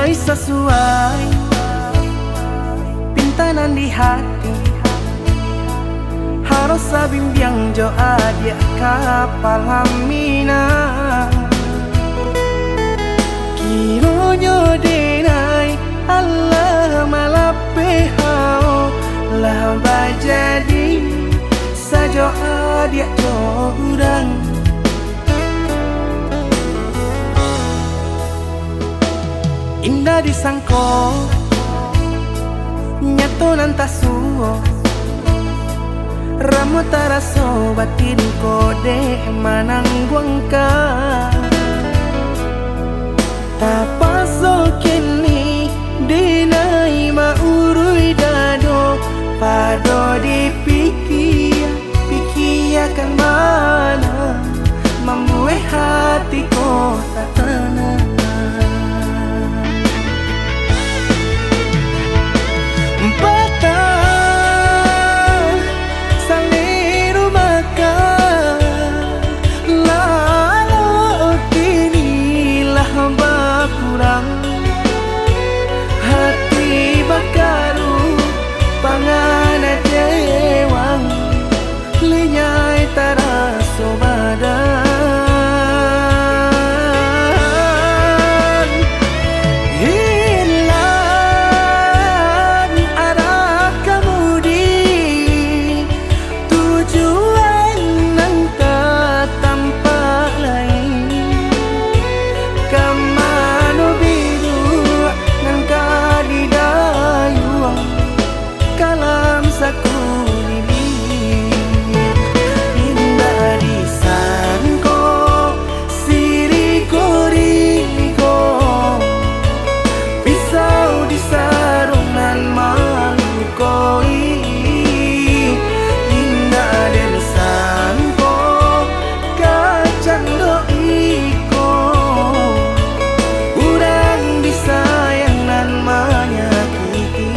mulai sesuai pintanan di hati. Harus sabimbiang jo adia kapal hamina. Kiro nyo denai Allah malape hao lah bajadi sajo adia jo urang. Indah disangko nyato nantasuo ramu taraso batin kode manangguangka. Tapaso kini dinai maurui dado pado dipikiakan mana membuat hatiku tak tenang. Hati bakaru pangana dewang lenyai taraso badan. Hilang arah kemudi tujuan nang tak tampak lain. Kamano biru nang kadidayuang kalam sakulili. Indah disangko siriko-riko pisau disarung nan malukoi. Indah disangko kacang doiko urang disayang nan menyakiti.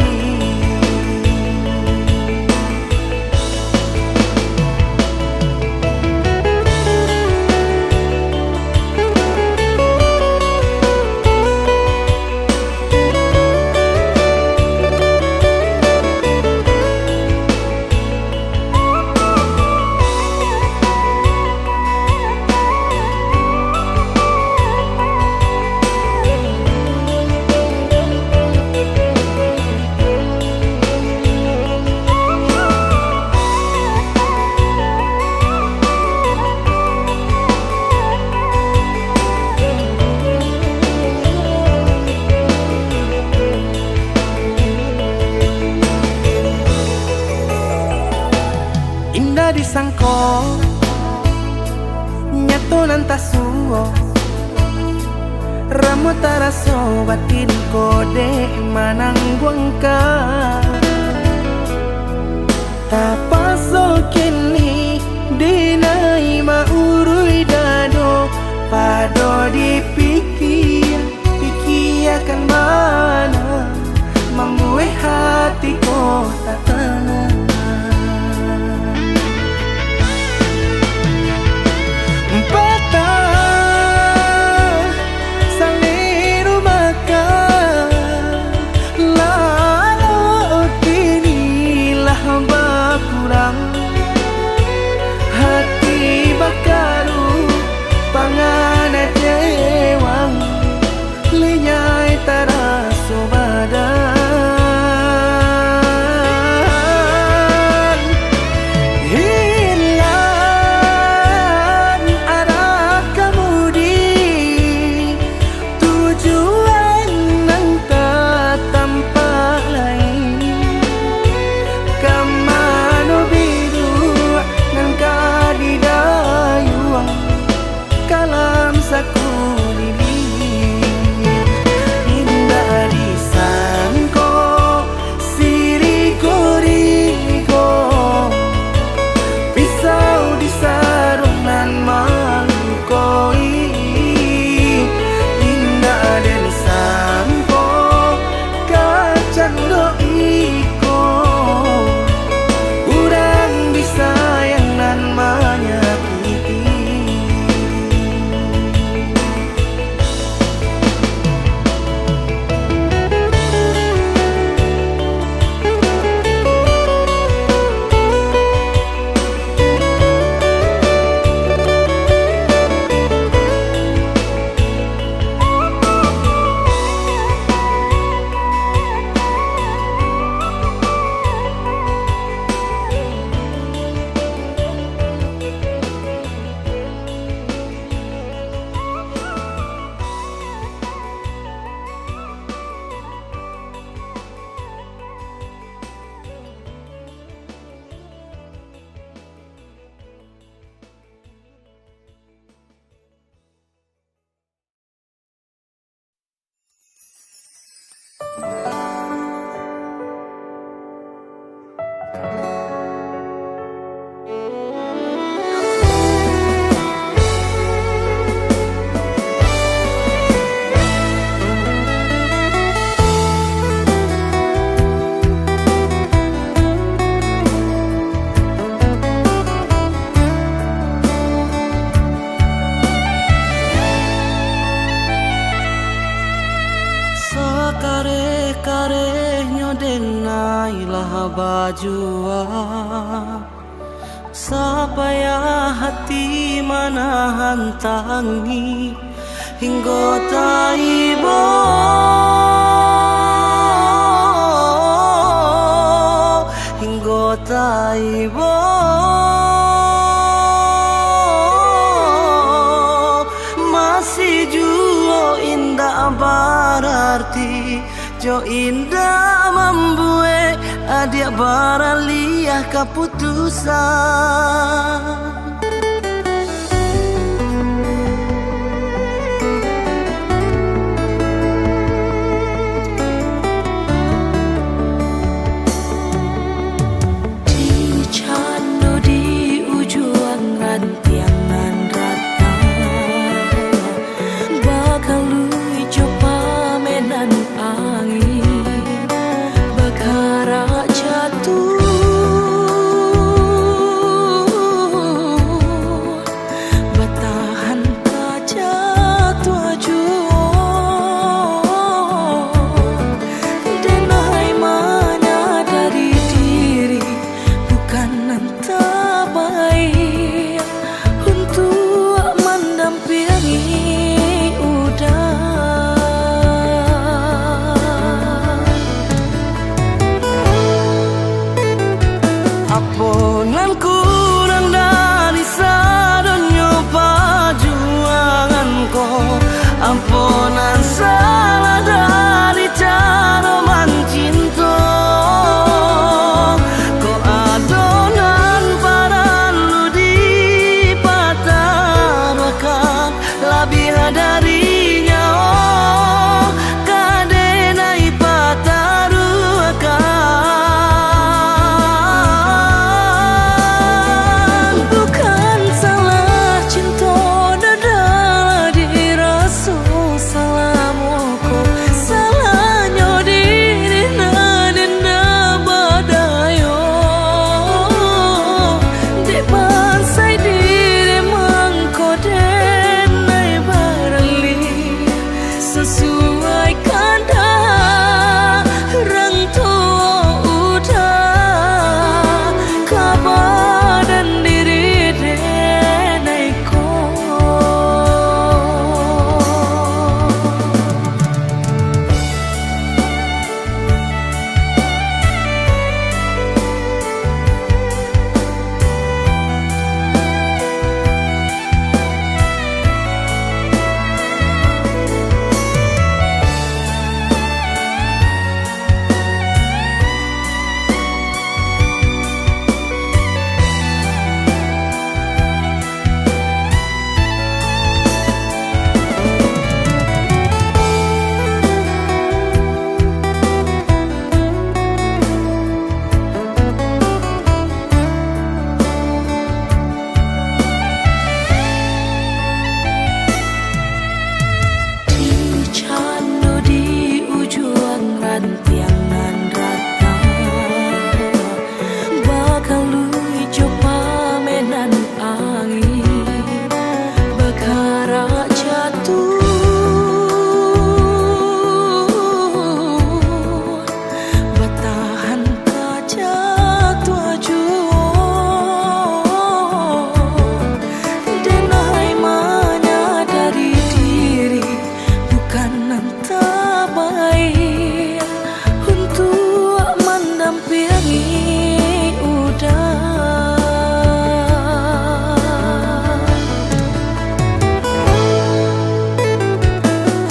Indah disangko nyato nantasuo ramu taraso batin kode manangguangka. Tapaso kini dinai maurui dado pado dipikiakan mana membuat hatiku tak tenang. Hati bakaru pangana dewang lenyai taraso badan. Hilang arah kemudi tujuan nang tak tampak lain. Kamano biru nang kadidayuang kalam sakulili. Indah kare-karenyo denai lah bajua supaya hati manahan tangi hingga taibo hingga taibo masih jua indah berarti jo indah membuat adik baraliah keputusan. Ampunan kurang dari sadonyo perjuanganku, ampunan salah dari cara mencinta. Kau adonan paralu di patah maka lebih darinya kadenai patah ruakan.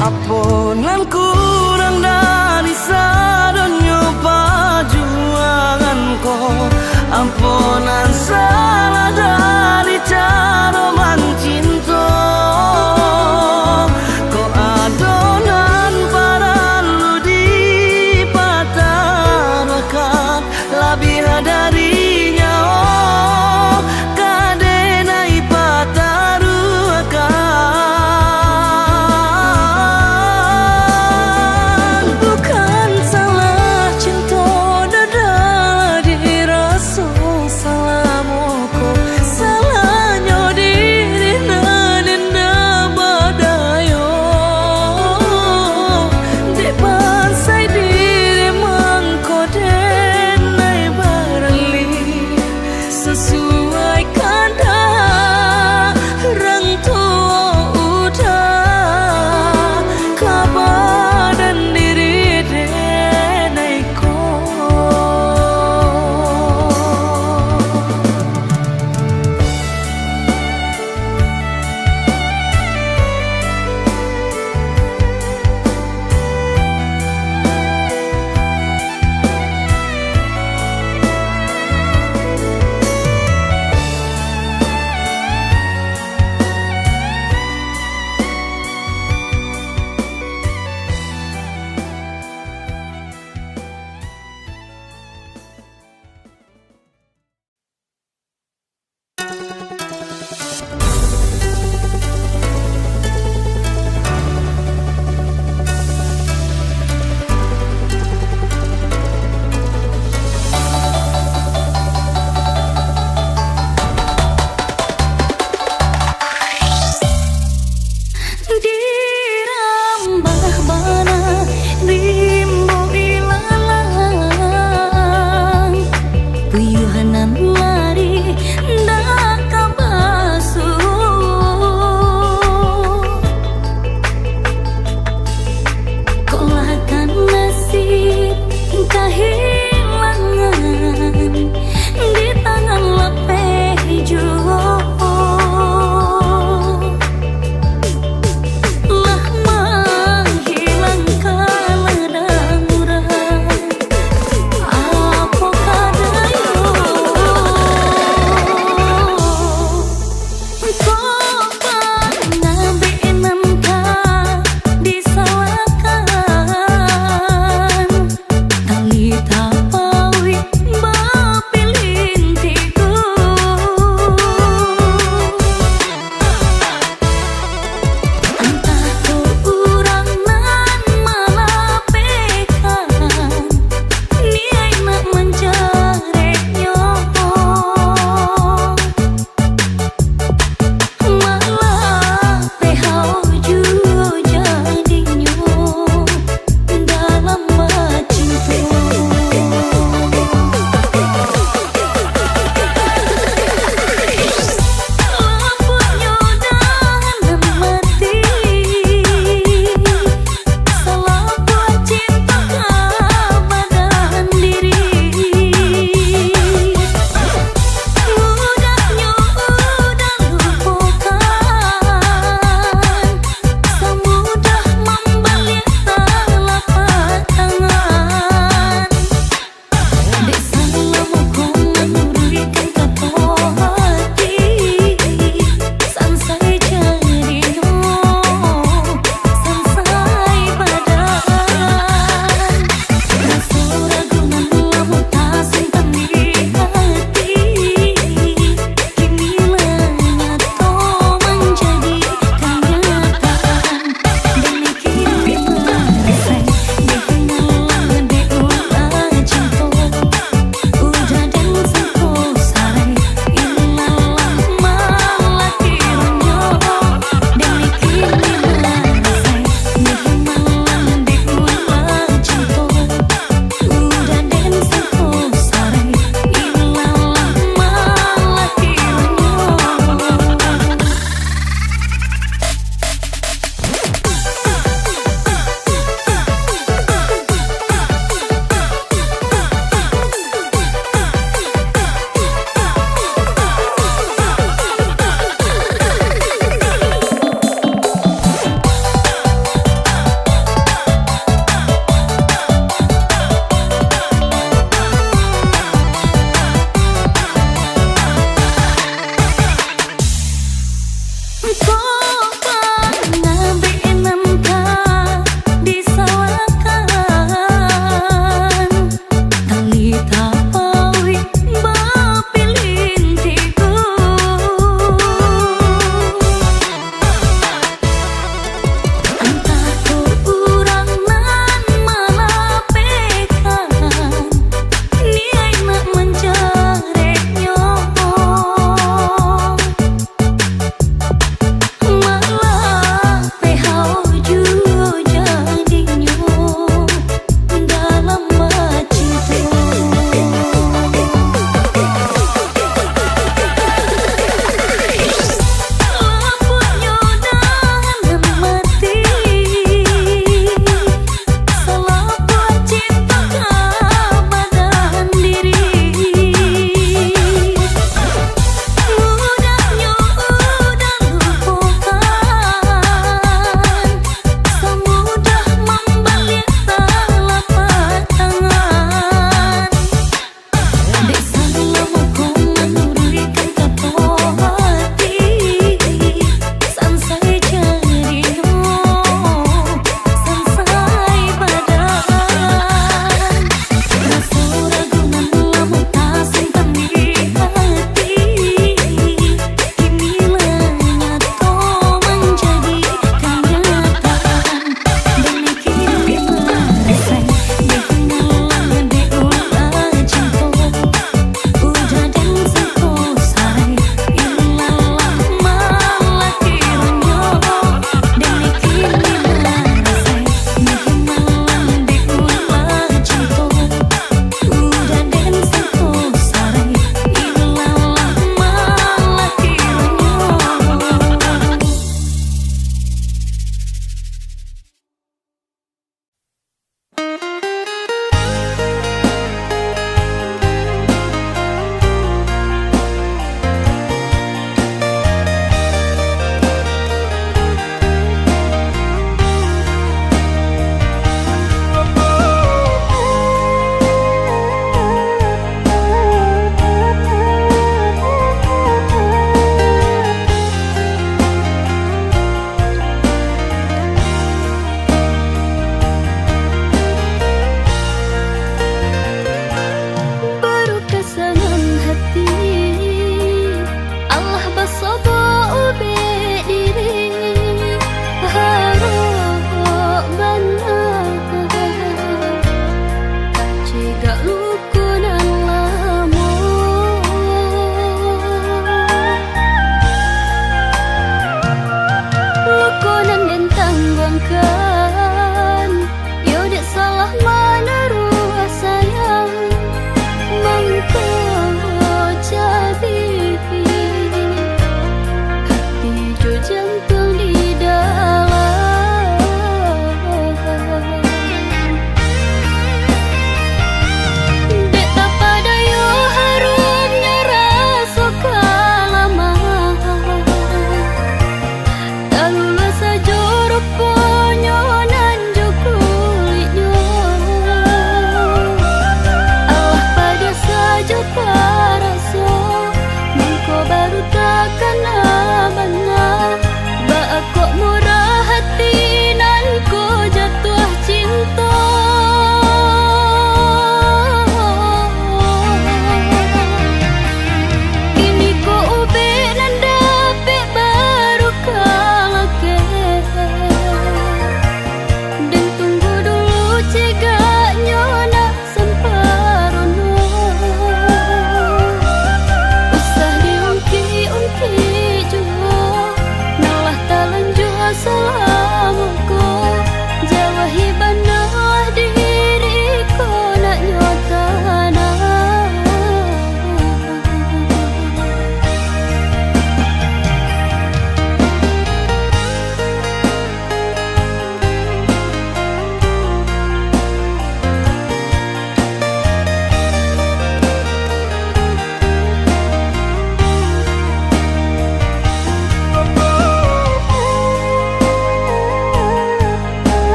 Ampunan kurang dari sadonyo perjuanganku, ampunan salah dari cara mencinta. Kau adonan paralu di patah maka lebih darinya kadenai patah ruakan. Salamu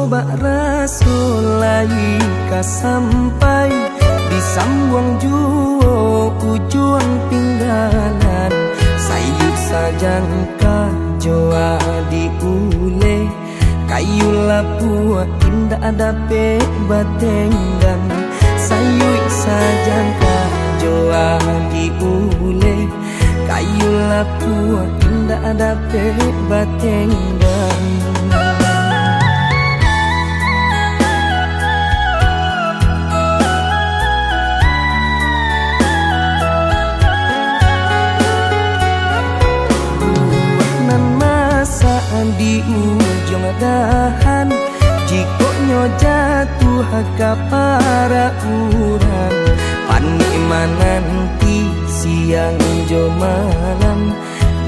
bak rasul lai ka sampai disambung juo ujung pinggalan sayu sajangka joa diule kayu lapua indah ada pe batenggan sayu sajangka joa diule kayu lapua indah ada pe batenggan. Di ujung dahan jikoknya jatuh ke para urang panikman nanti siang jo malam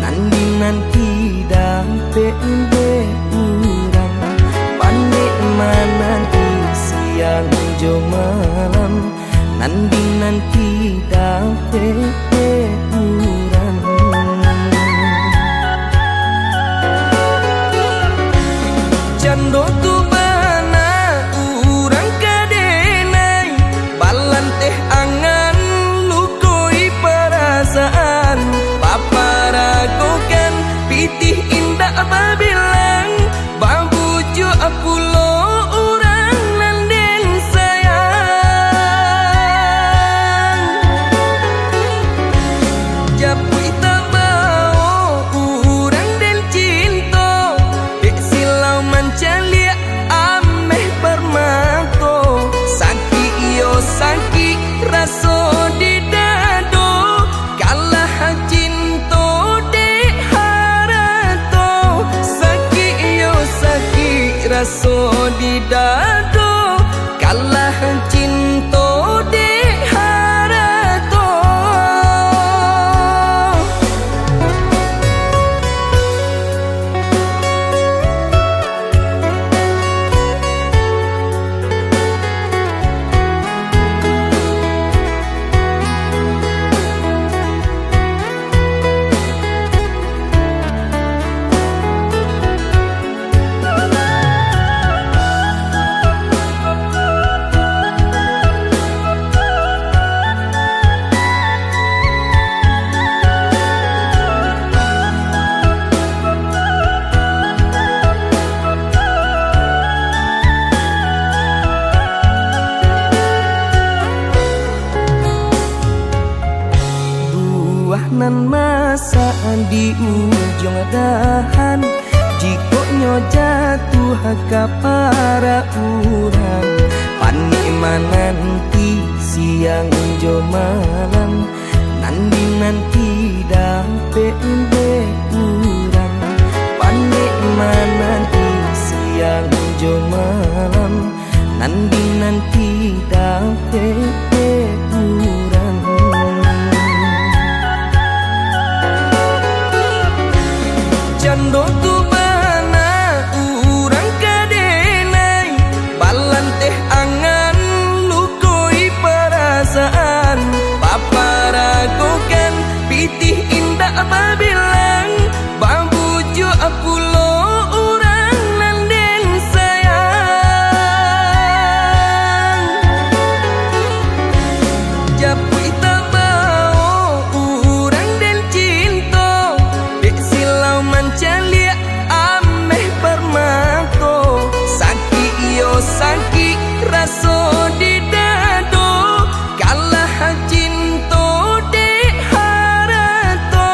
nanti dapat urang panikman nanti siang jo malam nanti dapat urang. Jando tu bana urang kadenai balan teh angan lukoi perasaan paparagokan pitih indah babilang babuju apulo urang nanden sayang japui tabao urang den cinta dek silau mancalia ameh permato saki iyo saki raso di dado kalah cinta dek harato saki iyo saki raso di dado kalah cinta dek harato. Nan masa di ujung dahan jikoknya jatuh ke para urang panikman nanti siang jo malam nanti dapat urang panikman nanti siang jo malam nanti dapat urang. Jando tu bana urang kadenai balan teh angan lukoi perasaan paparagokan pitih indah babilang babuju apulo urang nanden sayang japui tabao urang den cinta dek silau mancalia ameh permato saki iyo saki raso di dado kalah cinta dek harato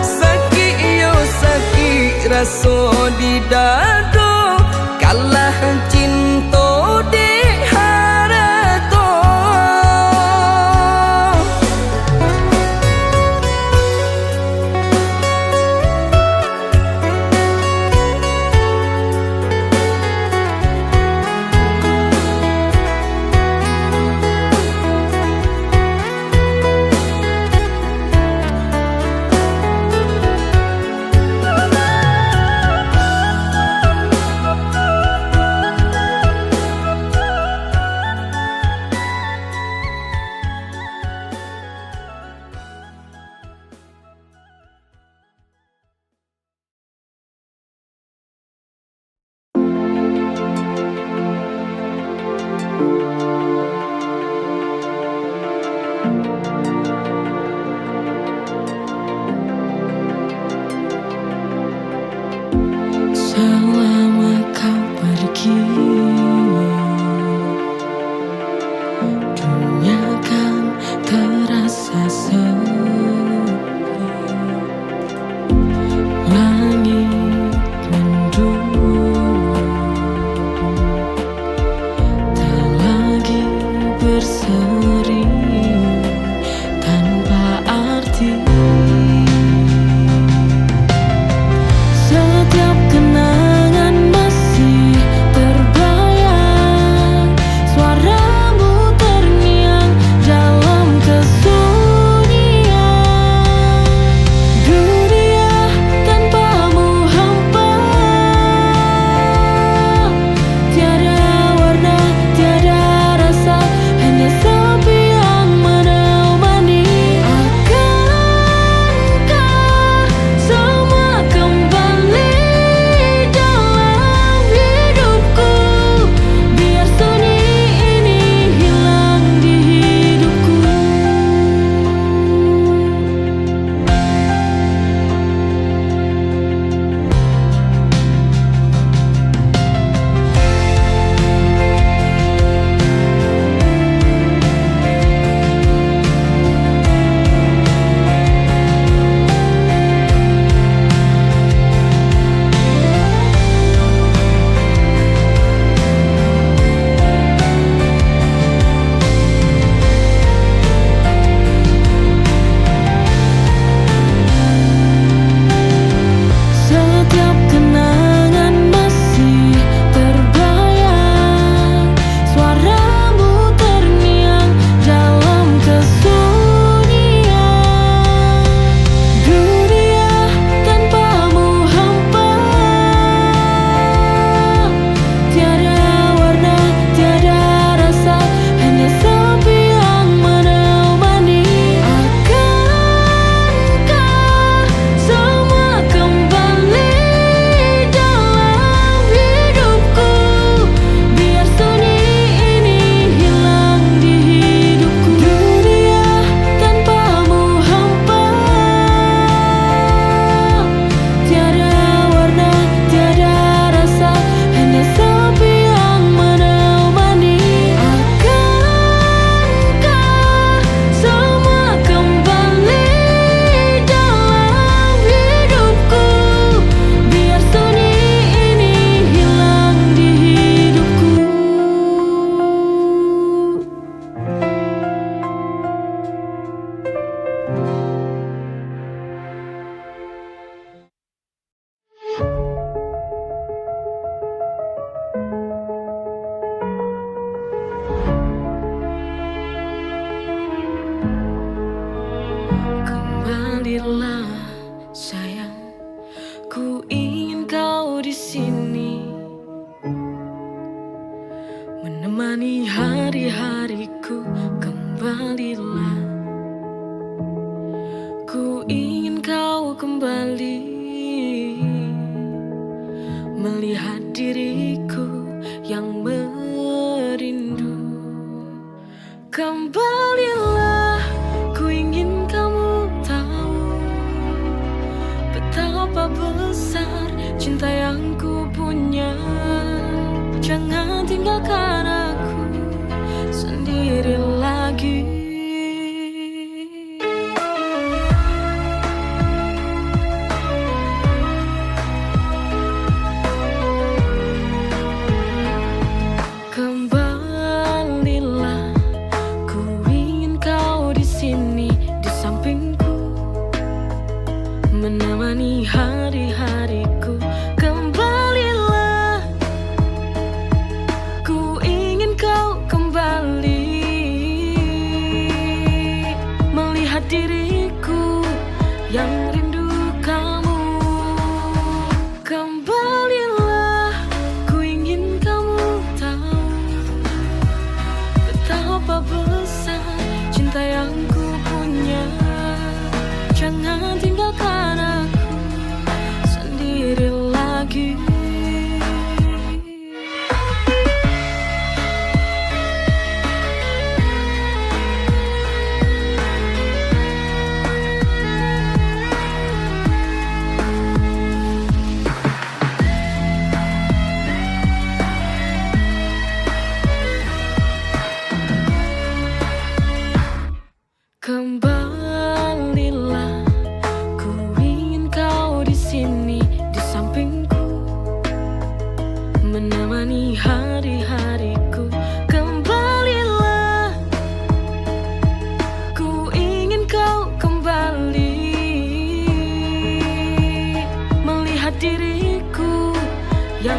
saki iyo saki raso di dado kalah cinta dek harato. Ku ingin kau di sini, menemani hari-hariku. Kembalilah, ku ingin kau kembali, melihat diriku yang merindu. Kembalilah, ku ingin kamu tahu betapa besar cinta yang ku punya. Jangan tinggalkan aku sendiri lagi. Kembalilah, ku ingin kau di sini, di sampingku, menemani hari-hariku. Kembalilah, ku ingin kau kembali, melihat diriku yang rindu kamu. Kembalilah, ku ingin kamu tahu betapa besar cinta yang ku punya. Jangan tinggalkan aku sendiri lagi. Kembalilah, ku ingin kau di sini, di sampingku, menemani hari-hariku. Kembalilah, ku ingin kau kembali, melihat diriku yang